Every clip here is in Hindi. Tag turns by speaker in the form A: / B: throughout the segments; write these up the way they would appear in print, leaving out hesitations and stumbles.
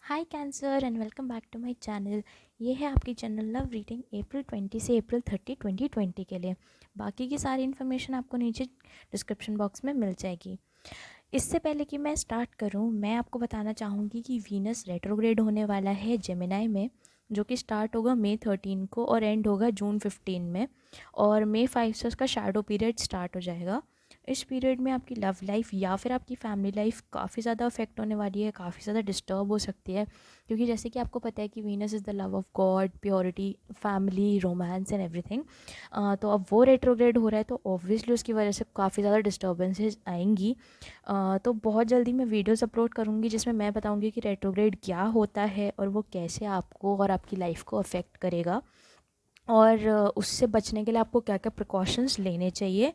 A: Hi Cancer and welcome back to my channel. ये है आपकी चैनल लव रीडिंग अप्रैल 20 से अप्रैल 30 2020 के लिए। बाकी की सारी इन्फॉर्मेशन आपको नीचे डिस्क्रिप्शन बॉक्स में मिल जाएगी। इससे पहले कि मैं स्टार्ट करूं, मैं आपको बताना चाहूँगी कि वीनस रेट्रोग्रेड होने वाला है जेमिनाई में, जो कि स्टार्ट होगा मई 13 को और एंड होगा जून 15 में। और मई 5 से उसका शैडो पीरियड स्टार्ट हो जाएगा। इस पीरियड में आपकी लव लाइफ या फिर आपकी फैमिली लाइफ काफ़ी ज़्यादा अफेक्ट होने वाली है, काफ़ी ज़्यादा डिस्टर्ब हो सकती है। क्योंकि जैसे कि आपको पता है कि Venus is the love of God, purity, family, romance and everything. तो अब वो रेट्रोग्रेड हो रहा है, तो ऑब्वियसली उसकी वजह से काफ़ी ज़्यादा डिस्टर्बेंसेस आएंगी। तो बहुत जल्दी मैं वीडियोस अपलोड करूँगी जिसमें मैं बताऊँगी कि रेट्रोग्रेड क्या होता है और वो कैसे आपको और आपकी लाइफ को अफेक्ट करेगा, और उससे बचने के लिए आपको क्या क्या प्रिकॉशंस लेने चाहिए।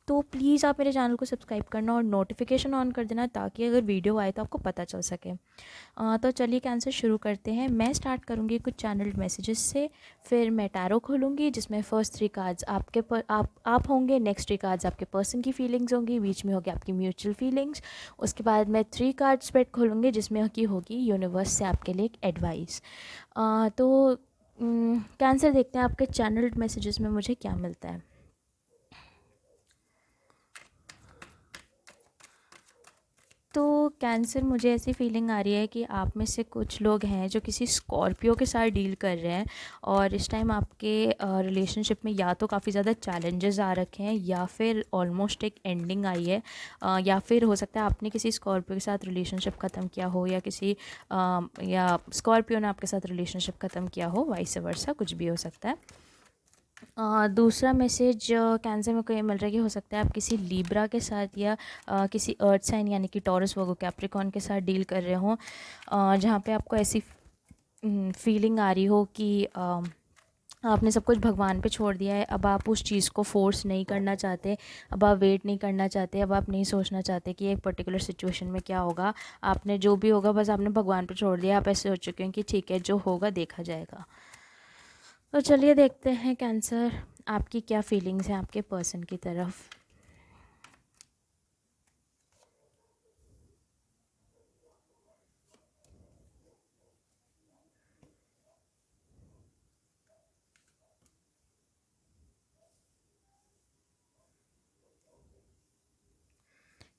A: तो प्लीज़ आप मेरे चैनल को सब्सक्राइब करना और नोटिफिकेशन ऑन कर देना, ताकि अगर वीडियो आए तो आपको पता चल सके। तो चलिए कैंसर शुरू करते हैं। मैं स्टार्ट करूँगी कुछ चैनल मैसेजेस से, फिर मैं टैरो खोलूँगी जिसमें फर्स्ट 3 कार्ड्स आप होंगे, नेक्स्ट 3 कार्ड्स आपके पर्सन की फीलिंग्स होंगी, बीच में होगी आपकी म्यूचुअल फीलिंग्स। उसके बाद मैं 3 कार्ड स्प्रेड खोलूँगी जिसमें की होगी यूनिवर्स से आपके लिए एक एडवाइस। तो कैंसर, देखते हैं आपके चैनल मैसेजेस में मुझे क्या मिलता है। तो कैंसर, मुझे ऐसी फीलिंग आ रही है कि आप में से कुछ लोग हैं जो किसी स्कॉर्पियो के साथ डील कर रहे हैं, और इस टाइम आपके रिलेशनशिप में या तो काफ़ी ज़्यादा चैलेंजेस आ रखे हैं या फिर ऑलमोस्ट एक एंडिंग आई है। या फिर हो सकता है आपने किसी स्कॉर्पियो के साथ रिलेशनशिप ख़त्म किया हो, या या स्कॉर्पियो ने आपके साथ रिलेशनशिप ख़त्म किया हो, वाइस वर्सा कुछ भी हो सकता है। दूसरा मैसेज कैंसर में को ये मिल रहा है कि हो सकता है आप किसी लीब्रा के साथ या किसी अर्थ साइन यानी कि टॉरस वर्गो कैप्रिकॉन के साथ डील कर रहे हों, जहाँ पे आपको ऐसी फीलिंग आ रही हो कि आपने सब कुछ भगवान पे छोड़ दिया है। अब आप उस चीज़ को फोर्स नहीं करना चाहते, अब आप वेट नहीं करना चाहते, अब आप नहीं सोचना चाहते कि एक पर्टिकुलर सिचुएशन में क्या होगा। आपने जो भी होगा बस आपने भगवान पे छोड़ दिया। आप ऐसे हो चुके हैं कि ठीक है, जो होगा देखा जाएगा। तो चलिए देखते हैं कैंसर, आपकी क्या फीलिंग्स हैं आपके पर्सन की तरफ।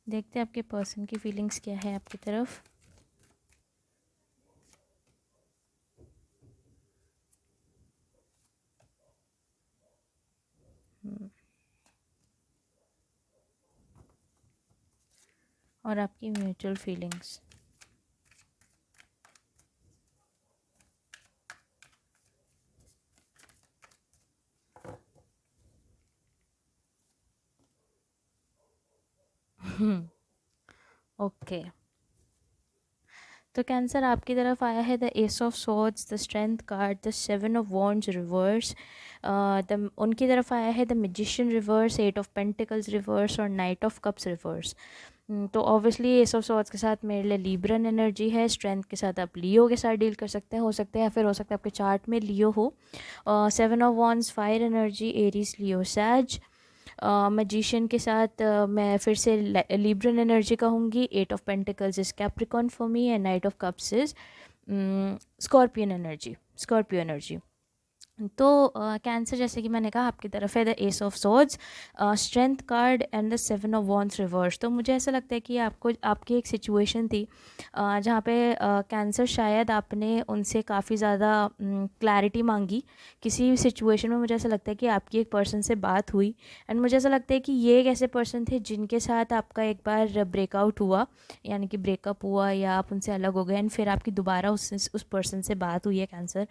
A: देखते हैं आपके पर्सन की फीलिंग्स क्या है आपकी तरफ। और आपकी म्यूचुअल फीलिंग्स। ओके, तो कैंसर आपकी तरफ आया है the S of swords, the strength card, the 7 of wands reverse. The उनकी तरफ आया है the magician reverse, 8 of pentacles reverse और नाइट ऑफ कप्स रिवर्स। तो ऑब्वियसली एस ऑफ सॉर्ड्स के साथ मेरे लिए लिब्रन एनर्जी है। स्ट्रेंथ के साथ आप लियो के साथ डील कर सकते हैं, हो सकते हैं, या फिर हो सकता है आपके चार्ट में लियो हो। 7 of wands fire energy, Aries, Leo, Sag. Magician के साथ मैं फिर से लिब्रन एनर्जी कहूँगी। 8 of pentacles is Capricorn for me and night of cups is scorpion energy, Scorpio energy. तो कैंसर, जैसे कि मैंने कहा, आपकी तरफ है the S of swords, strength card and the 7 of wands reverse. तो मुझे ऐसा लगता है कि आपको आपकी एक सिचुएशन थी जहाँ पे कैंसर, शायद आपने उनसे काफ़ी ज़्यादा क्लैरिटी मांगी किसी सिचुएशन में। मुझे ऐसा लगता है कि आपकी एक पर्सन से बात हुई, एंड मुझे ऐसा लगता है कि ये एक ऐसे पर्सन थे जिनके साथ आपका एक बार ब्रेकआउट हुआ, यानी कि ब्रेकअप हुआ या आप उनसे अलग हो गए, एंड फिर आपकी दोबारा उस पर्सन से बात हुई है कैंसर।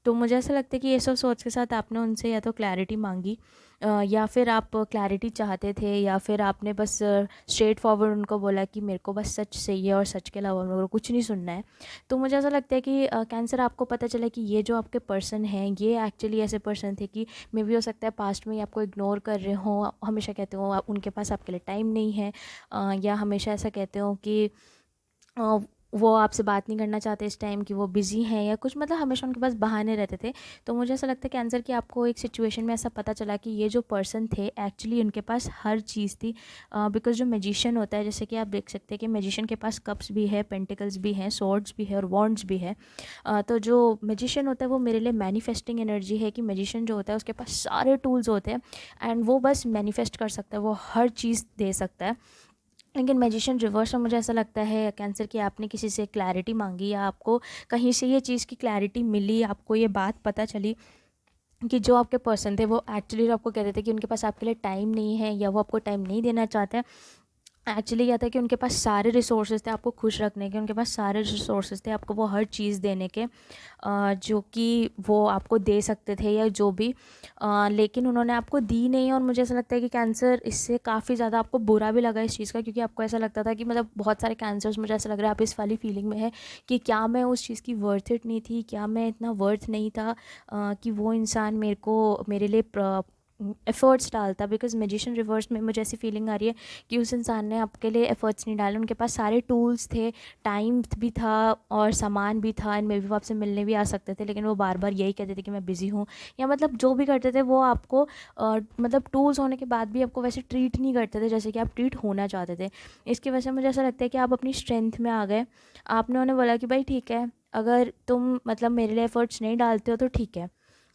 A: तो मुझे ऐसा लगता है कि ये सब सोच के साथ आपने उनसे या तो क्लैरिटी मांगी, या फिर आप क्लैरिटी चाहते थे, या फिर आपने बस स्ट्रेट फॉरवर्ड उनको बोला कि मेरे को बस सच चाहिए और सच के अलावा मेरे को कुछ नहीं सुनना है। तो मुझे ऐसा लगता है कि कैंसर, आपको पता चला कि ये जो आपके पर्सन हैं ये एक्चुअली ऐसे पर्सन थे कि मे भी हो सकता है पास्ट में ही आपको इग्नोर कर रहे हों, हमेशा कहते हो उनके पास आपके लिए टाइम नहीं है, या हमेशा ऐसा कहते हो कि वो आपसे बात नहीं करना चाहते इस टाइम, कि वो बिज़ी हैं या कुछ, मतलब हमेशा उनके पास बहाने रहते थे। तो मुझे ऐसा लगता है कैंसर कि आपको एक सिचुएशन में ऐसा पता चला कि ये जो पर्सन थे एक्चुअली उनके पास हर चीज़ थी। बिकॉज़ जो मैजिशियन होता है, जैसे कि आप देख सकते हैं कि मैजिशियन के पास कप्स भी है, पेंटिकल्स भी हैं, स्वॉर्ड्स भी है और वॉन्ड्स भी है। तो जो मैजिशियन होता है वो मेरे लिए मैनिफेस्टिंग एनर्जी है, कि मैजिशियन जो होता है उसके पास सारे टूल्स होते हैं एंड वो बस मैनिफेस्ट कर सकता है, वो हर चीज़ दे सकता है। लेकिन मैजिशियन रिवर्स में मुझे ऐसा लगता है कैंसर कि आपने किसी से क्लैरिटी मांगी, या आपको कहीं से ये चीज़ की क्लैरिटी मिली, आपको ये बात पता चली कि जो आपके पर्सन थे वो एक्चुअली आपको कहते थे कि उनके पास आपके लिए टाइम नहीं है, या वो आपको टाइम नहीं देना चाहते हैं। एक्चुअली क्या था कि उनके पास सारे रिसोर्सेज थे आपको खुश रखने के, उनके पास सारे रिसोर्सेज थे आपको वो हर चीज़ देने के, जो कि वो आपको दे सकते थे या जो भी, लेकिन उन्होंने आपको दी नहीं। और मुझे ऐसा लगता है कि कैंसर इससे काफ़ी ज़्यादा आपको बुरा भी लगा इस चीज़ का, क्योंकि आपको ऐसा लगता था कि मतलब बहुत सारे कैंसर्स, मुझे ऐसा लग रहा है आप इस वाली फीलिंग में है कि क्या मैं उस चीज़ की वर्थ इट नहीं थी, क्या मैं इतना वर्थ नहीं था, कि वो इंसान मेरे लिए एफ़र्ट्स डालता। बिकॉज़ मैजिशियन रिवर्स में मुझे ऐसी फीलिंग आ रही है कि उस इंसान ने आपके लिए एफ़र्ट्स नहीं डाले, उनके पास सारे टूल्स थे, टाइम भी था और सामान भी था, एंड मे बी वो आपसे मिलने भी आ सकते थे, लेकिन वो बार बार यही कहते थे कि मैं बिज़ी हूँ, या मतलब जो भी करते थे वो आपको मतलब टूल्स होने के बाद भी आपको वैसे ट्रीट नहीं करते थे जैसे कि आप ट्रीट होना चाहते थे। इसकी वजह से मुझे ऐसा लगता है कि आप अपनी स्ट्रेंथ में आ गए। आपने उन्हें बोला कि भाई ठीक है, अगर तुम मतलब मेरे लिए एफ़र्ट्स नहीं डालते हो तो ठीक है,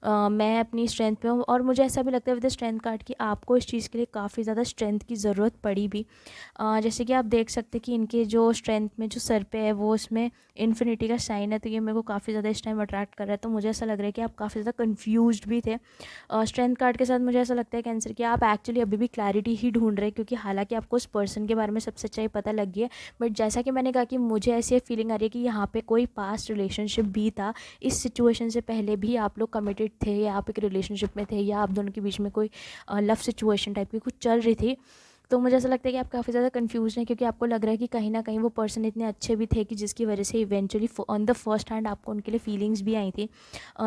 A: मैं अपनी स्ट्रेंथ पे हूँ। और मुझे ऐसा भी लगता है विद द स्ट्रेंथ कार्ड कि आपको इस चीज़ के लिए काफ़ी ज़्यादा स्ट्रेंथ की ज़रूरत पड़ी भी। जैसे कि आप देख सकते हैं कि इनके जो स्ट्रेंथ में जो सर पे है वो उसमें इन्फिनिटी का साइन है, तो ये मेरे को काफ़ी ज़्यादा इस टाइम अट्रैक्ट कर रहा है। तो मुझे ऐसा लग रहा है कि आप काफ़ी ज़्यादा कन्फ्यूज्ड भी थे स्ट्रेंथ कार्ड के साथ। मुझे ऐसा लगता है कैंसर कि आप एक्चुअली अभी भी क्लैरिटी ही ढूंढ रहे हैं, क्योंकि हालांकि आपको उस पर्सन के बारे में सब सच्चाई पता लग गई है, बट जैसा कि मैंने कहा कि मुझे ऐसी फीलिंग आ रही है कि यहाँ पे कोई पास्ट रिलेशनशिप भी था, इस सिचुएशन से पहले भी आप लोग कमिटेड थे, या आप एक रिलेशनशिप में थे, या आप दोनों के बीच में कोई लव सिचुएशन टाइप की कुछ चल रही थी। तो मुझे ऐसा लगता है कि आप काफ़ी ज़्यादा कंफ्यूज हैं, क्योंकि आपको लग रहा है कि कहीं ना कहीं वो पर्सन इतने अच्छे भी थे कि जिसकी वजह से eventually on the first hand आपको उनके लिए फीलिंग्स भी आई थी।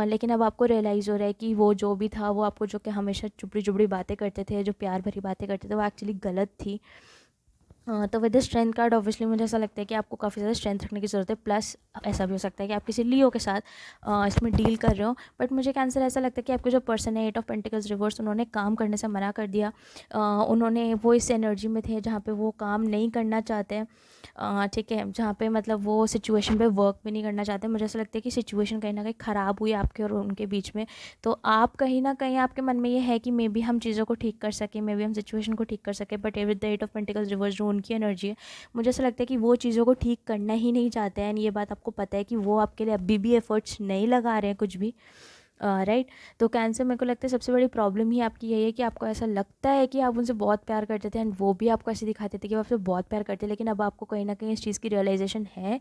A: लेकिन अब आपको रियलाइज़ हो रहा है कि वो जो भी था, वो आपको जो कि हमेशा चुपड़ी चुपड़ी बातें करते थे, जो प्यार भरी बातें करते थे, वो एक्चुअली गलत थी। तो with the strength card obviously मुझे ऐसा लगता है कि आपको काफ़ी ज़्यादा स्ट्रेंथ रखने की ज़रूरत है। प्लस ऐसा भी हो सकता है कि आप किसी लियो के साथ इसमें डील कर रहे हो, बट मुझे कैंसर ऐसा लगता है कि आपके जो पर्सन है 8 ऑफ पेंटिकल्स रिवर्स, उन्होंने काम करने से मना कर दिया। उन्होंने वो इस एनर्जी में थे जहाँ पे वो काम नहीं करना चाहते हैं, ठीक है, जहाँ पे मतलब वो सिचुएशन पे वर्क भी नहीं करना चाहते। मुझे ऐसा लगता है कि सिचुएशन कहीं ना कहीं ख़राब हुई आपके और उनके बीच में। तो आप कहीं ना कहीं आपके मन में ये है कि मे बी हम चीज़ों को ठीक कर सकें, मे बी हम सिचुएशन को ठीक कर सकें, but with the 8 of pentacles reverse जो उनकी एनर्जी है, मुझे ऐसा लगता है कि वो चीज़ों को ठीक करना ही नहीं चाहते हैं। ये बात आपको पता है कि वो आपके लिए अभी भी एफर्ट्स नहीं लगा रहे हैं कुछ भी, राइट। तो कैंसर मेरे को लगता है सबसे बड़ी प्रॉब्लम ही आपकी यही है कि आपको ऐसा लगता है कि आप उनसे बहुत प्यार करते थे, एंड वो भी आपको ऐसे दिखाते थे कि वो आपसे बहुत प्यार करते हैं, लेकिन अब आपको कहीं ना कहीं इस चीज़ की रियलाइजेशन है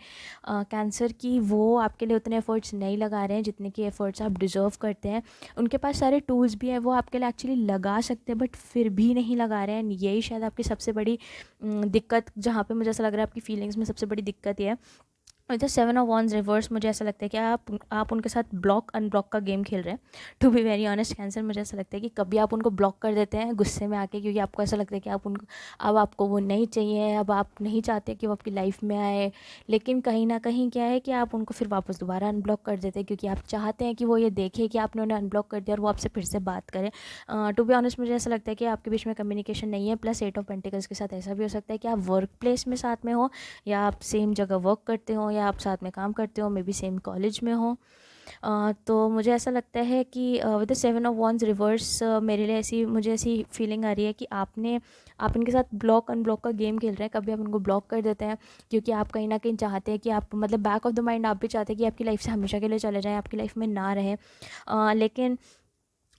A: कैंसर की वो आपके लिए उतने एफर्ट्स नहीं लगा रहे हैं जितने कि एफर्ट्स आप डिज़र्व करते हैं। उनके पास सारे टूल्स भी हैं, वो आपके लिए एक्चुअली लगा सकते हैं, बट फिर भी नहीं लगा रहे हैं। यही शायद आपकी सबसे बड़ी दिक्कत, जहाँ पे मुझे ऐसा लग रहा है आपकी फीलिंग्स में सबसे बड़ी दिक्कत ये है। और द 7 ऑफ वॉन्ड्स रिवर्स, मुझे ऐसा लगता है कि आप उनके साथ ब्लॉक अनब्लॉक का गेम खेल रहे हैं। To be very honest Cancer, मुझे ऐसा लगता है कि कभी आप उनको ब्लॉक कर देते हैं गुस्से में आके, क्योंकि आपको ऐसा लगता है कि आप उनको, अब आपको वो नहीं चाहिए, अब आप नहीं चाहते कि वो आपकी लाइफ में आए। लेकिन कहीं ना कहीं क्या है कि आप उनको फिर वापस दोबारा अनब्लॉक कर देते हैं, क्योंकि आप चाहते हैं कि वो ये देखे कि आपने उन्हें अनब्लॉक कर दिया और वो आपसे फिर से बात करें। टू बी ऑनेस्ट मुझे ऐसा लगता है कि आपके बीच में कम्युनिकेशन नहीं है। प्लस 8 ऑफ पेंटिकल्स के साथ ऐसा भी हो सकता है कि आप वर्क प्लेस में साथ में हो, या आप सेम जगह वर्क करते हो, या आप साथ में काम करते हो, मे बी सेम कॉलेज में हो। तो मुझे ऐसा लगता है कि with the 7 of wands reverse मेरे लिए मुझे ऐसी फीलिंग आ रही है कि आप इनके साथ ब्लॉक अनब्लॉक का गेम खेल रहे हैं। कभी आप उनको ब्लॉक कर देते हैं, क्योंकि आप कहीं ना कहीं चाहते हैं कि आप मतलब बैक ऑफ द माइंड आप भी चाहते हैं कि आपकी लाइफ से हमेशा के लिए चले जाएँ, आपकी लाइफ में ना रहे। लेकिन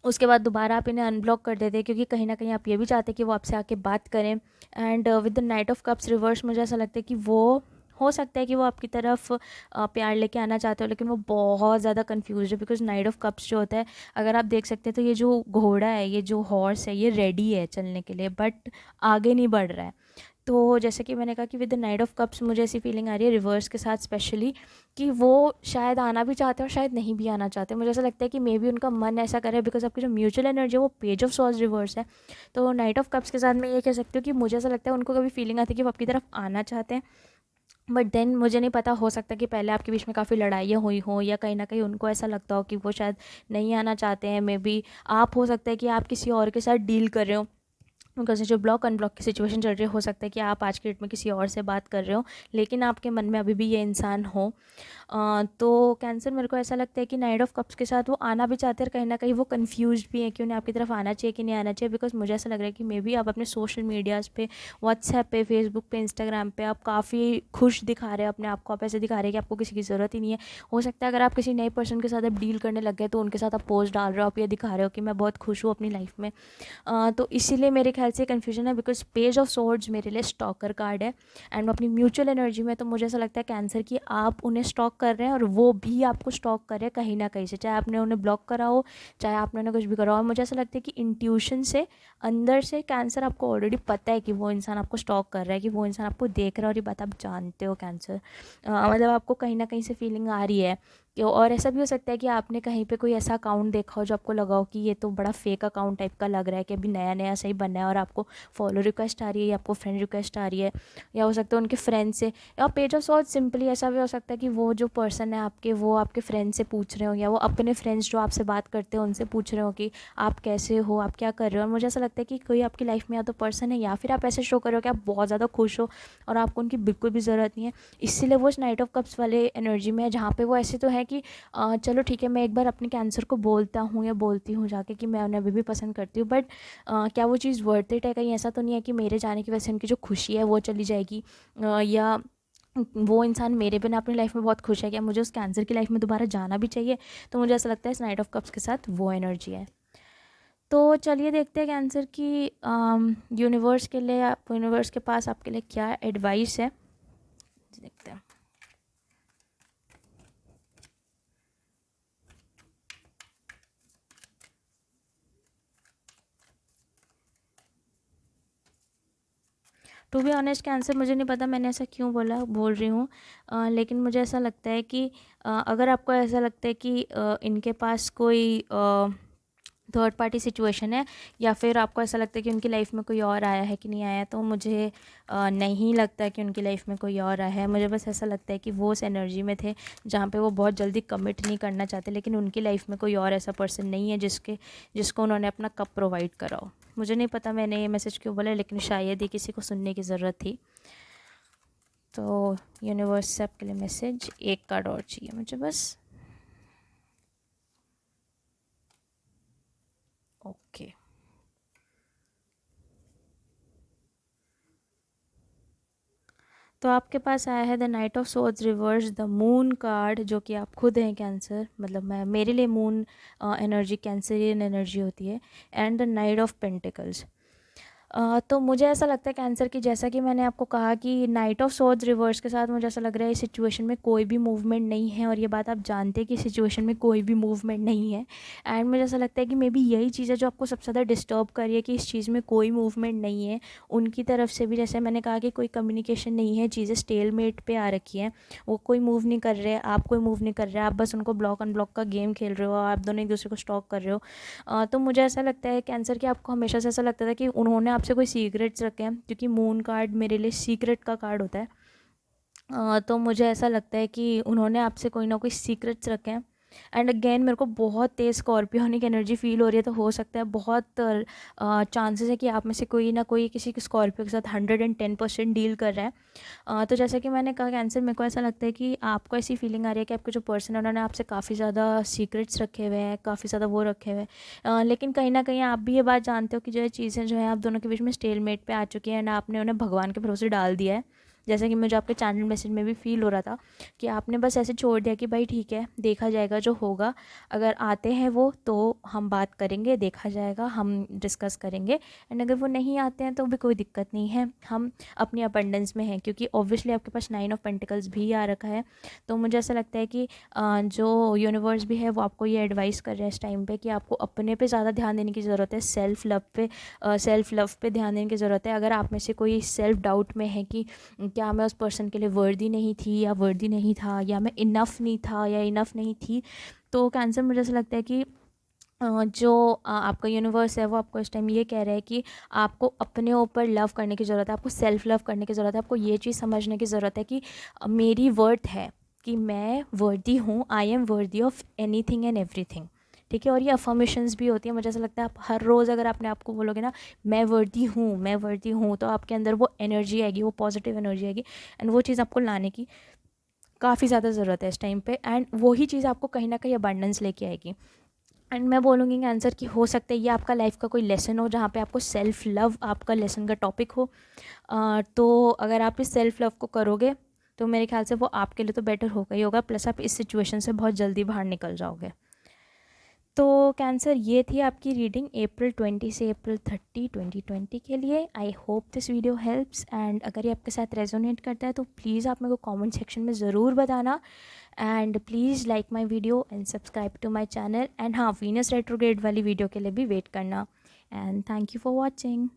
A: उसके बाद दोबारा आप इन्हें अनब्लॉक कर देते हैं, क्योंकि कहीं ना कहीं आप ये भी चाहते हैं कि वो आपसे आके बात करें। And with the night of cups reverse, मुझे ऐसा लगता है कि वो हो सकता है कि वो आपकी तरफ प्यार लेके आना चाहते हो, लेकिन वो बहुत ज़्यादा कंफ्यूज है। बिकॉज नाइट ऑफ कप्स जो होता है, अगर आप देख सकते हैं तो ये जो घोड़ा है, ये जो हॉर्स है, ये रेडी है चलने के लिए, बट आगे नहीं बढ़ रहा है। तो जैसे कि मैंने कहा कि with the night of cups मुझे ऐसी फीलिंग आ रही है रिवर्स के साथ स्पेशली, कि वो शायद आना भी चाहते हैं और शायद नहीं भी आना चाहते। मुझे ऐसा लगता है कि मे बी उनका मन ऐसा करे, बिकॉज आपकी जो म्यूचुअल एनर्जी है वो पेज ऑफ सॉर्ड्स रिवर्स है। तो नाइट ऑफ कप्स के साथ मैं ये कह सकती हूँ कि मुझे ऐसा लगता है उनको कभी फीलिंग आती है कि वो आपकी तरफ आना चाहते हैं, बट देन मुझे नहीं पता, हो सकता है कि पहले आपके बीच में काफ़ी लड़ाइयाँ हुई हों, या कहीं ना कहीं उनको ऐसा लगता हो कि वो शायद नहीं आना चाहते हैं। मे बी आप, हो सकता है कि आप किसी और के साथ डील कर रहे हो, उनका से जो ब्लॉक अनब्लॉक की सिचुएशन चल रही है, हो सकता है कि आप आज के डेट में किसी और से बात कर रहे हो, लेकिन आपके मन में अभी भी ये इंसान हो। तो कैंसर, मेरे को ऐसा लगता है कि नाइट ऑफ कप्स के साथ वो आना भी चाहते हैं, कहीं ना कहीं वो कंफ्यूज भी है कि उन्हें आपकी तरफ आना चाहिए कि नहीं आना चाहिए। बिकॉज मुझे ऐसा लग रहा है कि मे बी आप अपने सोशल मीडियाज़ पे, व्हाट्सएप पे, फेसबुक पे, इंस्टाग्राम पे आप काफ़ी खुश दिखा रहे हो अपने आप को, आप ऐसे दिखा रहे हैं कि आपको किसी की ज़रूरत ही नहीं है। हो सकता है अगर आप किसी नए पर्सन के साथ अब डील करने लग गए तो उनके साथ आप पोस्ट डाल रहे हो, आप ये दिखा रहे हो कि मैं बहुत खुश हूँ अपनी लाइफ में। तो इसीलिए मेरे ख्याल से कन्फ्यूजन है, बिकॉज पेज ऑफ सोर्ड्स मेरे लिए स्टॉकर कार्ड है, एंड अपनी म्यूचुअल एनर्जी में तो मुझे ऐसा लगता है कैंसर की आप उन्हें स्टॉक कर रहे हैं और वो भी आपको स्टॉक कर रहे हैं कहीं ना कहीं से, चाहे आपने उन्हें ब्लॉक करा हो, चाहे आपने उन्हें कुछ भी करा हो। और मुझे ऐसा लगता है कि इंट्यूशन से, अंदर से कैंसर आपको ऑलरेडी पता है कि वो इंसान आपको स्टॉक कर रहा है, कि वो इंसान आपको देख रहा है, और ये बात आप जानते हो कैंसर। मतलब आपको कहीं ना कहीं से फीलिंग आ रही है और ऐसा भी हो सकता है कि आपने कहीं पे कोई ऐसा अकाउंट देखा हो जो आपको लगा हो कि ये तो बड़ा फेक अकाउंट टाइप का लग रहा है, कि अभी नया नया सही बनना है, और आपको फॉलो रिक्वेस्ट आ रही है, या आपको फ्रेंड रिक्वेस्ट आ रही है, या हो सकता है उनके फ्रेंड से, या पेज ऑफ सॉर्ट सिंपली ऐसा भी हो सकता है कि वो जो पर्सन है आपके, वो आपके फ्रेंड से पूछ रहे हो, या वो अपने फ्रेंड्स जो आपसे बात करते हो उनसे पूछ रहे हो कि आप कैसे हो, आप क्या कर रहे हो। और मुझे ऐसा लगता है कि कोई आपकी लाइफ में या तो पर्सन है, या फिर आप ऐसे शो कर रहे हो कि आप बहुत ज़्यादा खुश हो और आपको उनकी बिल्कुल भी ज़रूरत नहीं है। इसीलिए वो उस नाइट ऑफ कप्स वाले एनर्जी में है, जहाँ पे वो ऐसे तो है कि चलो ठीक है, मैं एक बार अपने कैंसर को बोलता हूँ या बोलती हूँ जाके कि मैं उन्हें अभी भी पसंद करती हूँ, बट क्या वो चीज़ वर्थ इट है? कहीं ऐसा तो नहीं है कि मेरे जाने की वजह से उनकी जो खुशी है वो चली जाएगी, या वो इंसान मेरे बिना अपनी लाइफ में बहुत खुश है, क्या मुझे उस कैंसर की लाइफ में दोबारा जाना भी चाहिए? तो मुझे ऐसा लगता है इस नाइट ऑफ कप्स के साथ वो एनर्जी है। तो चलिए देखते हैं कैंसर की यूनिवर्स के लिए, यूनिवर्स के पास आपके लिए क्या एडवाइस है, देखते हैं। टू बी ऑनेस्ट कैंसर, मुझे नहीं पता मैंने ऐसा क्यों बोल रही हूँ, लेकिन मुझे ऐसा लगता है कि अगर आपको ऐसा लगता है कि इनके पास कोई थर्ड पार्टी सिचुएशन है, या फिर आपको ऐसा लगता है कि उनकी लाइफ में कोई और आया है कि नहीं आया, तो मुझे नहीं लगता कि उनकी लाइफ में कोई और आया है। मुझे बस ऐसा लगता है कि वो उस एनर्जी में थे जहाँ पे वो बहुत जल्दी कमिट नहीं करना चाहते, लेकिन उनकी लाइफ में कोई और ऐसा पर्सन नहीं है जिसको उन्होंने अपना कप प्रोवाइड करा हो। मुझे नहीं पता मैंने ये मैसेज क्यों बोला, लेकिन शायद ही किसी को सुनने की ज़रूरत थी। तो यूनिवर्स से आपके लिए मैसेज, एक कार्ड और चाहिए मुझे बस। ओके, तो आपके पास आया है the night of swords reverse, the moon card, जो कि आप खुद हैं कैंसर, मतलब मैं, मेरे लिए मून एनर्जी कैंसरियन एनर्जी होती है, and the night of pentacles. तो मुझे ऐसा लगता है कैंसर की, जैसा कि मैंने आपको कहा कि नाइट ऑफ सोर्ड्स रिवर्स के साथ मुझे ऐसा लग रहा है इस सिचुएशन में कोई भी मूवमेंट नहीं है, और ये बात आप जानते हैं कि सिचुएशन में कोई भी मूवमेंट नहीं है। एंड मुझे ऐसा लगता है कि मे बी यही चीज़ है जो आपको सबसे ज़्यादा डिस्टर्ब कर रही है, कि इस चीज़ में कोई मूवमेंट नहीं है उनकी तरफ से भी। जैसे मैंने कहा कि कोई कम्युनिकेशन नहीं है, चीज़ें स्टेलमेट पे आ रखी हैं, वो कोई मूव नहीं कर रहे, आप कोई मूव नहीं कर रहे, आप बस उनको ब्लॉक अनब्लॉक का गेम खेल रहे हो, आप दोनों एक दूसरे को स्टॉक कर रहे हो। तो मुझे ऐसा लगता है कैंसर कि आपको हमेशा से ऐसा लगता था कि उन्होंने आपसे कोई सीक्रेट्स रखे हैं, क्योंकि मून कार्ड मेरे लिए सीक्रेट का कार्ड होता है। तो मुझे ऐसा लगता है कि उन्होंने आपसे कोई ना कोई सीक्रेट्स रखे हैं। एंड अगेन मेरे को बहुत तेज़ स्कॉर्पियोनिक एनर्जी फील हो रही है, तो हो सकता है बहुत चांसेस है कि आप में से कोई ना कोई किसी स्कॉर्पियो के साथ 110% डील कर रहा है। तो जैसा कि मैंने कहा कैंसर, मेरे को ऐसा लगता है कि आपको ऐसी फीलिंग आ रही है कि आपके जो पर्सन है उन्होंने आपसे काफ़ी ज़्यादा सीक्रेट्स रखे हुए हैं, काफ़ी ज़्यादा वो रखे हुए हैं, लेकिन कहीं ना कहीं आप भी ये बात जानते हो कि जो है चीज़ें जो है आप दोनों के बीच में स्टेलमेट पे आ चुकी हैं, एंड आपने उन्हें भगवान के भरोसे डाल दिया है। जैसा कि मुझे आपके चैनल मैसेज में भी फील हो रहा था कि आपने बस ऐसे छोड़ दिया कि भाई ठीक है, देखा जाएगा जो होगा, अगर आते हैं वो तो हम बात करेंगे, देखा जाएगा, हम डिस्कस करेंगे, एंड अगर वो नहीं आते हैं तो भी कोई दिक्कत नहीं है, हम अपनी अबंडेंस में हैं, क्योंकि ऑब्वियसली आपके पास 9 ऑफ पेंटिकल्स भी आ रखा है। तो मुझे ऐसा लगता है कि जो यूनिवर्स भी है वो आपको ये एडवाइस कर रहे हैं इस टाइम पे कि आपको अपने पे ज़्यादा ध्यान देने की ज़रूरत है, सेल्फ लव पे ध्यान देने की ज़रूरत है। अगर आप में से कोई सेल्फ डाउट में है कि क्या मैं उस पर्सन के लिए वर्दी नहीं थी, या वर्दी नहीं था, या मैं इनफ नहीं था या इनफ नहीं थी, तो कैंसर मुझे ऐसा लगता है कि जो आपका यूनिवर्स है वो आपको इस टाइम ये कह रहा है कि आपको अपने ऊपर लव करने की ज़रूरत है, आपको सेल्फ लव करने की ज़रूरत है, आपको ये चीज़ समझने की ज़रूरत है कि मेरी वर्थ है, कि मैं वर्दी हूँ, I am worthy of any thing and every thing. ठीक है, और ये अफर्मेशंस भी होती है। मुझे ऐसा लगता है आप हर रोज़ अगर आपने आपको बोलोगे ना मैं वर्दी हूँ, मैं वर्दी हूँ, तो आपके अंदर वो एनर्जी आएगी, वो पॉजिटिव एनर्जी आएगी, एंड वो चीज़ आपको लाने की काफ़ी ज़्यादा ज़रूरत है इस टाइम पे, एंड वही चीज़ आपको कहीं ना कहीं अबंडेंस लेके आएगी। एंड मैं बोलूँगी आंसर कि हो सकता है ये आपका लाइफ का कोई लेसन हो जहाँ पे आपको सेल्फ लव आपका लेसन का टॉपिक हो। तो अगर आप इस सेल्फ लव को करोगे तो मेरे ख्याल से वो आपके लिए तो बेटर होगा ही होगा, प्लस आप इस सिचुएशन से बहुत जल्दी बाहर निकल जाओगे। तो कैंसर, ये थी आपकी रीडिंग अप्रैल 20 से अप्रैल 30 2020 के लिए। I hope this video helps, and अगर ये आपके साथ रेजोनेट करता है तो प्लीज़ आप मेरे को कमेंट सेक्शन में ज़रूर बताना, and please like my video and subscribe to my channel, and हाँ, वीनस रेट्रोग्रेड वाली वीडियो के लिए भी वेट करना, and thank you for watching.